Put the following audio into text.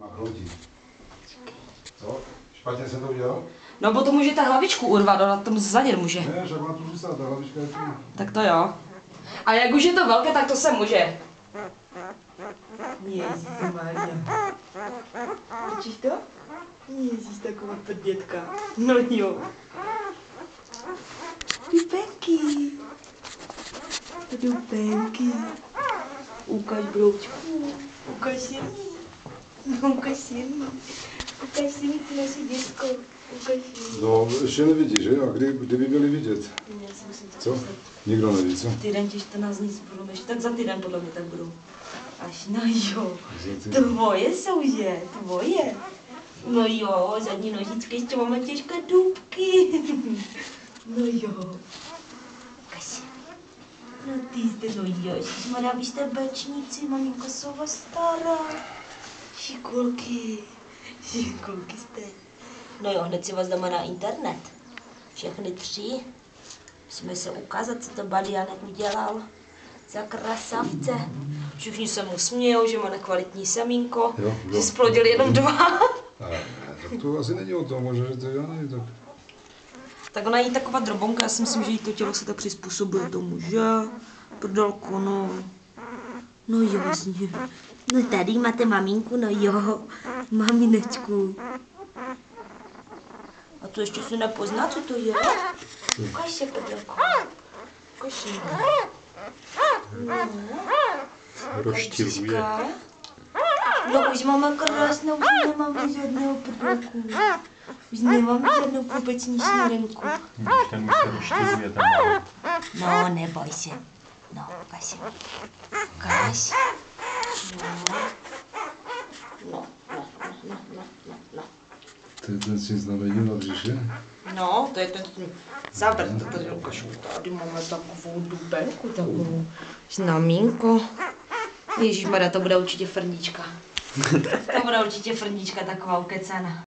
Na proutí. Co? Špatně jsem to udělal? No, potom může ta hlavičku urvat, na tom zadě může. Ne, však má tu zůstat, ta hlavička je tu. Tak to jo. A jak už je to velké, tak to se může. Ježišmarja. Vidíš to? Ježíš, taková prdětka. No jo. Dupenky. Dupenky. Ukaž broučku. Ukaž si mi. Ukaž si mi. Ukaž si mi ty naše děcko. Ukaž si mi. No, ještě nevidíš, že? A kdyby byli vidět? Já si myslím, Co? Nikdo neví, co? Týden ti 14 dní budou, ještě tak za týden podle mě tak budou. Až no jo, tvoje jsou že, tvoje. No jo, zadní nožičky, ještě máme těžké dubky. No jo. Kasi. No ty jste, no jo, ježišmarja, vy jste bečníci, maminko jsou vás stará. Šikulky, šikulky jste. No jo, hned si vás dáme na internet. Všechny tři. Musíme se ukázat, co to Badianek udělal za krasavce. Všichni se mu smějou, že má nekvalitní semínko, že splodil jenom 2. Tak to asi není o tom, možná, že to já nevím, tak. Tak ona je taková drobonka, já si myslím, že jí to tělo se tak přizpůsobuje tomu, že? Prdolku, no. No jasně. No tady máte maminku, no jo. Maminečku. A to ještě se nepozná, co to je? Ukaž se, prdolku. Ukaž se. Rozštěvuje. No už máme krásnou, už nemáme žádného prdolku. Už nemáme žádnou pupeční šírenku. Ten už se rozštěvuje tam. No, neboj se. No, ukaž se. Ukaž. No. No. To je ten si znamením na břiše? No, to je ten zavrt, to tady ukážu. Tady máme takovou dubenku, takovou znamínko. Ježišmarja, to bude určitě frnička. To bude určitě frnička taková ukecana.